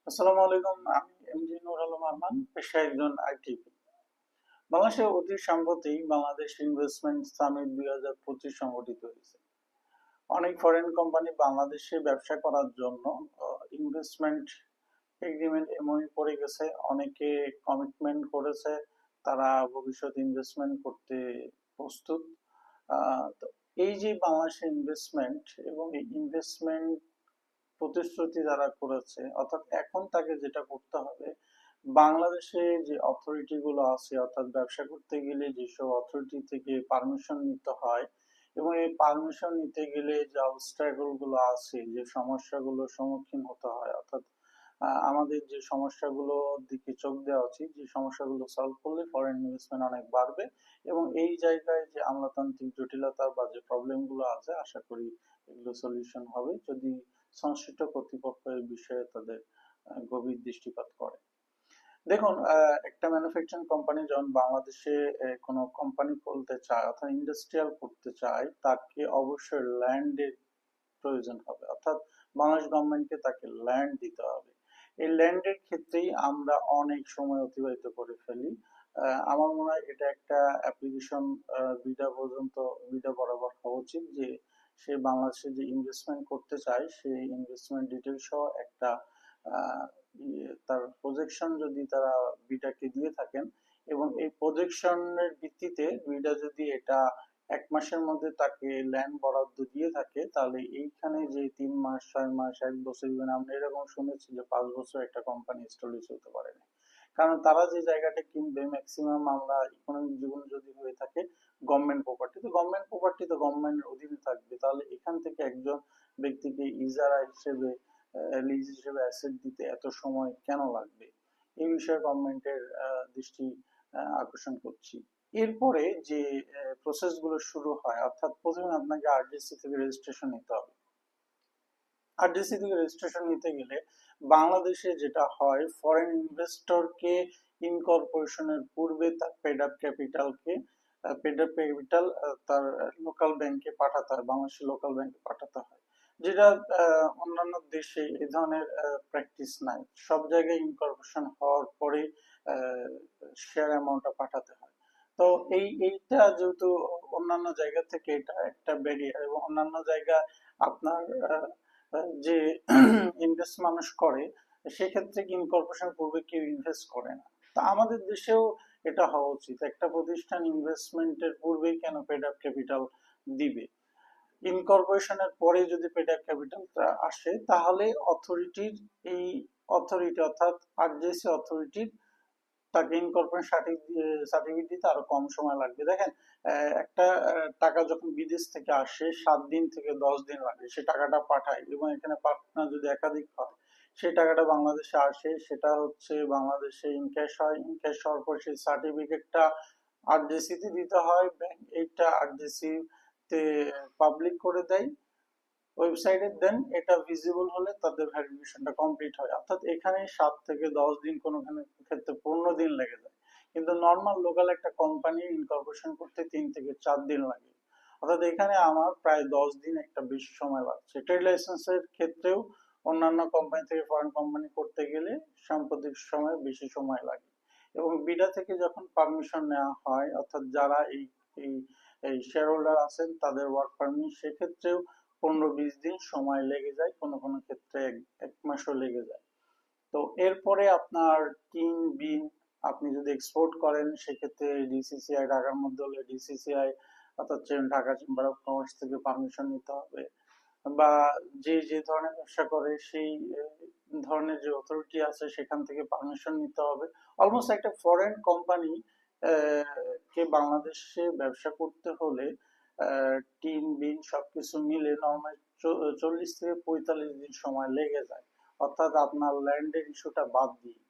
আসসালামু আলাইকুম। আমি এমজি নূর আলম আরমান, পেশায় একজন আইটিপি। বাংলাদেশে অতি সম্প্রতি বাংলাদেশ ইনভেস্টমেন্ট সামিট 2025 সংগঠিত হয়েছে। অনেক ফরেন কোম্পানি বাংলাদেশে ব্যবসা করার জন্য ইনভেস্টমেন্ট এগ্রিমেন্ট এমওইউ করে গেছে। অনেকে কমিটমেন্ট করেছে তারা ভবিষ্যতে ইনভেস্টমেন্ট করতে প্রস্তুত। তো এই যে বাংলাদেশের ইনভেস্টমেন্ট এবং এই ইনভেস্টমেন্ট প্রতিশ্রুতি যারা করেছে, অর্থাৎ এখন তাকে যেটা করতে হবে, বাংলাদেশে যে অথরিটি গুলো আছে, অর্থাৎ ব্যবসা করতে গেলে যেসব অথরিটি থেকে পারমিশন নিতে হয় এবং এই পারমিশন নিতে গেলে যে অবস্ট্রাগল গুলো আছে, যে সমস্যাগুলোর সম্মুখীন হতে হয়, অর্থাৎ আমাদের যে সমস্যাগুলোর দিকে চোখ দেওয়া উচিত, যে সমস্যাগুলো সলভ করলে ফরেন ইনভেস্টমেন্ট অনেক বাড়বে এবং এই জায়গায় যে আমলাতান্ত্রিক জটিলতা বা যে প্রবলেম গুলো আছে, আশা করি এগুলো সলিউশন হবে যদি সংশ্লিষ্ট কর্তৃপক্ষ এই বিষয়ে তাদের গভীর দৃষ্টিপাত করে। দেখুন, একটা ম্যানুফ্যাকচারিং কোম্পানি যখন বাংলাদেশে কোনো কোম্পানি খুলতে চায় অর্থাৎ ইন্ডাস্ট্রিয়াল করতে চায়, তাকে অবশ্যই ল্যান্ডের প্রয়োজন হবে, অর্থাৎ বাংলাদেশ গভর্নমেন্টকে তাকে ল্যান্ড দিতে হবে। এই ল্যান্ডের ক্ষেত্রেই আমরা অনেক সময় অতিবাহিত করে ফেলি। আমার মনে হয় এটা একটা অ্যাপ্লিকেশন বিডা পর্যন্ত, বিডা বরাবর হওয়া উচিত যে সে বাংলাদেশে যে ইনভেস্টমেন্ট করতে চায় সেই ইনভেস্টমেন্ট ডিটেইলস সহ একটা আহ, তার প্রজেকশন যদি তারা বিটাকে দিয়ে থাকেন এবং এই প্রজেকশনের ভিত্তিতে বিটা যদি এটা 1 মাসের মধ্যে তাকে ল্যান্ড বরাদ্দ দিয়ে থাকে, তাহলে এইখানে যে 3 মাস, 6 মাস, 1 বছর, ইভেন আমরা এরকম শুনেছি যে 5 বছর একটা কোম্পানি স্টাবলিশ হতে পারে না। কারণ তারা যে জায়গাটা কিনবে, ম্যাক্সিমাম আমরা ইকোনমিক জীবন যদি হয়ে থাকে গভর্নমেন্ট প্রপার্টি, তো গভর্নমেন্ট প্রপার্টি তো গভর্নমেন্টের অধীনে থাকবে, তাহলে এখান থেকে একজন ব্যক্তিকে ইজারা হিসেবে, লিজ হিসেবে অ্যাসেট দিতে এত সময় কেন লাগবে? এই বিষয়ে গভর্নমেন্টের দৃষ্টি আকর্ষণ করছি। এরপরে যে প্রসেস গুলো শুরু হয়, অর্থাৎ প্রথমে আপনাকে আরডিসি থেকে রেজিস্ট্রেশন নিতে হবে। আরডিসি থেকে রেজিস্ট্রেশন নিতে গেলে বাংলাদেশে যেটা হয়, ফরেন ইনভেস্টরকে ইনকর্পোরেশনের পূর্বে তার পেড আপ ক্যাপিটাল তার লোকাল ব্যাংকে পাঠাতে হয়, বাংলাদেশের লোকাল ব্যাংকে পাঠাতে হয়, যেটা অন্যান্য দেশে এই ধরনের প্র্যাকটিস নাই। সব জায়গায় ইনকর্পোরেশন হওয়ার পরে শেয়ার অ্যামাউন্টটা পাঠাতে হয়। তো এইটা যেহেতু অন্যান্য জায়গা থেকে এটা একটা ব্যারিয়ার এবং অন্যান্য জায়গা আপনার যে ইনভেস্ট মানুষ করে, সেক্ষেত্রে কি ইনকর্পোরেশন পূর্বে কেউ ইনভেস্ট করে না। তা আমাদের দেশেও এটা হওয়া উচিত, একটা প্রতিষ্ঠান ইনভেস্টমেন্টের পূর্বেই কেন পেড আপ ক্যাপিটাল দিবে? ইনকর্পোরেশনের পরে যদি পেড আপ ক্যাপিটালটা আসে, তাহলে অথরিটির এই অথরিটি অর্থাৎ আরজেসি অথরিটির তাকে ইনকর্পোরেশন সার্টিফিকেট দিতে আরো কম সময় লাগবে। দেখেন, একটা টাকা যখন বিদেশ থেকে আসে 7 দিন থেকে 10 দিন লাগে সে টাকাটা পাঠায়, এবং এখানে পার্টনার যদি একাধিক হয় সেই টাকাটা বাংলাদেশে আসে, সেটা হচ্ছে বাংলাদেশে ইনক্যাশ হয়, ইনক্যাশ হওয়ার পর সেই সার্টিফিকেটটা আরডিসি তে দিতে হয়, ব্যাংক এইটা আরডিসি তে পাবলিক করে দেয় ওয়েবসাইটে, দেন এটা ভিজিবল হলে তাদের ভেরিফিকেশনটা কমপ্লিট হয়। অর্থাৎ এখানে 7 থেকে 10 দিন, কোনো ক্ষেত্রে 15 দিন লেগে যায়, কিন্তু নর্মাল লোকাল একটা কোম্পানি ইনকর্পোরেশন করতে 3 থেকে 4 দিন লাগে। অর্থাৎ এখানে আমার প্রায় 10 দিন একটা বেশি সময় লাগছে। ট্রেড লাইসেন্সের ক্ষেত্রেও অন্যান্য কোম্পানি থেকে ফরেন কোম্পানি করতে গেলে সাম্প্রতিক সময়ে বেশি সময় লাগে। এবং বিডা থেকে যখন পারমিশন নেওয়া হয়, অর্থাৎ যারা এই এই এই শেয়ার হোল্ডার আছেন তাদের ওয়ার্ক পারমিট, সেক্ষেত্রেও 15-20 দিন সময় লেগে যায়, কোনো কোনো ক্ষেত্রে 1 মাসও লেগে যায়। তো এরপরে আপনার টিন বিন, আপনি যদি এক্সপোর্ট করেন সেক্ষেত্রে ডিসিসিআই, ঢাকার মধ্যে হলে ডিসিসিআই অর্থাৎ ঢাকা চেম্বার অফ কমার্স থেকে পারমিশন নিতে হবে, বা যে যে ধরনের ব্যবসা করে সেই ধরনের যে অথরিটি আছে সেখান থেকে পারমিশন নিতে হবে। অলমোস্ট একটা ফরেন কোম্পানি কে বাংলাদেশে ব্যবসা করতে হলে টিন বিন সবকিছু মিলে নর্মাল 40 থেকে 45 দিন সময় লেগে যায়, অর্থাৎ আপনার ল্যান্ডের ইস্যুটা বাদ দিয়ে।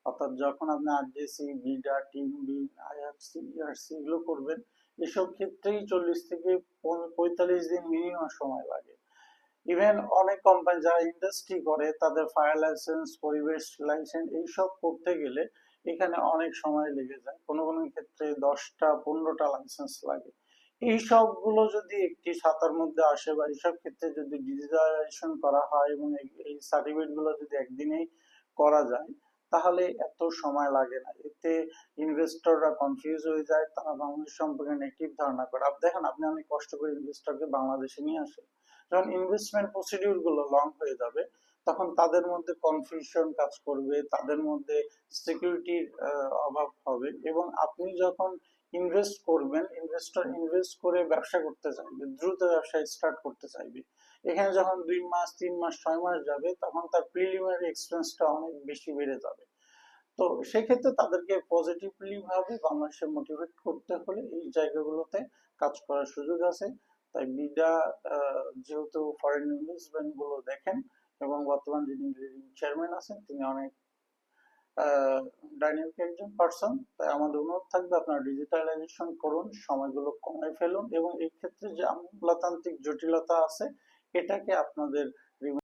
অর্থাৎ যখন আপনি আরজেসি, বিডা, টিন বিন, আইএফসি, ইআরসি এগুলো করবেন, এসব ক্ষেত্রেই 40 থেকে 45 দিন মিনিমাম সময় লাগে। ইভেন অনেক কোম্পানি যারা ইন্ডাস্ট্রি করে তাদের ফায়ার লাইসেন্স, পরিবেশ লাইসেন্স এইসব করতে গেলে এখানে অনেক সময় লেগে যায়, কোনো কোনো ক্ষেত্রে 10টা 15টা লাইসেন্স লাগে। এই সবগুলো যদি একটি ছাতার মধ্যে আসে বা এইসব ক্ষেত্রে যদি ডিজিটালাইজেশন করা হয় এবং এই সার্টিফিকেট গুলো যদি একদিনেই করা যায় তাহলে এত সময় লাগে না। এতে ইনভেস্টররা কনফিউজ হয়ে যায়, তারা বাংলাদেশ সম্পর্কে নেগেটিভ ধারণা করে। আপনি দেখেন, আপনি অনেক কষ্ট করে ইনভেস্টরকে বাংলাদেশে নিয়ে আসেন, যখন ইনভেস্টমেন্ট প্রসিডিউর গুলো লং হয়ে যাবে তখন তাদের মধ্যে কনফিউশন কাজ করবে, তাদের মধ্যে সিকিউরিটির অভাব হবে। এবং আপনি যখন ইনভেস্ট করবেন, ইনভেস্টর ইনভেস্ট করে ব্যবসা করতে চাইবে, দ্রুত ব্যবসা স্টার্ট করতে চাইবে। এখানে যখন 2 মাস 3 মাস 6 মাস যাবে তখন তার প্রিলিমিনারি এক্সপেন্সটা অনেক বেশি বেড়ে যাবে। তো সেক্ষেত্রে তাদেরকে পজিটিভলি ভাবে বাংলাদেশে মোটিভেট করতে হলে এই জায়গাগুলোতে কাজ করার সুযোগ আছে। তাই বিডা যেহেতু ফরেন ইনভেস্টমেন্ট গুলো দেখেন এবং বর্তমান যিনি চেয়ারম্যান আছেন তিনি অনেক ডাইনামিক একজন পার্সন, তাই আমাদের অনুরোধ থাকবে আপনারা ডিজিটালাইজেশন করুন, সময়গুলো কমায় ফেলুন এবং এই ক্ষেত্রে যে আমলাতান্ত্রিক জটিলতা আছে এটাকে আপনাদের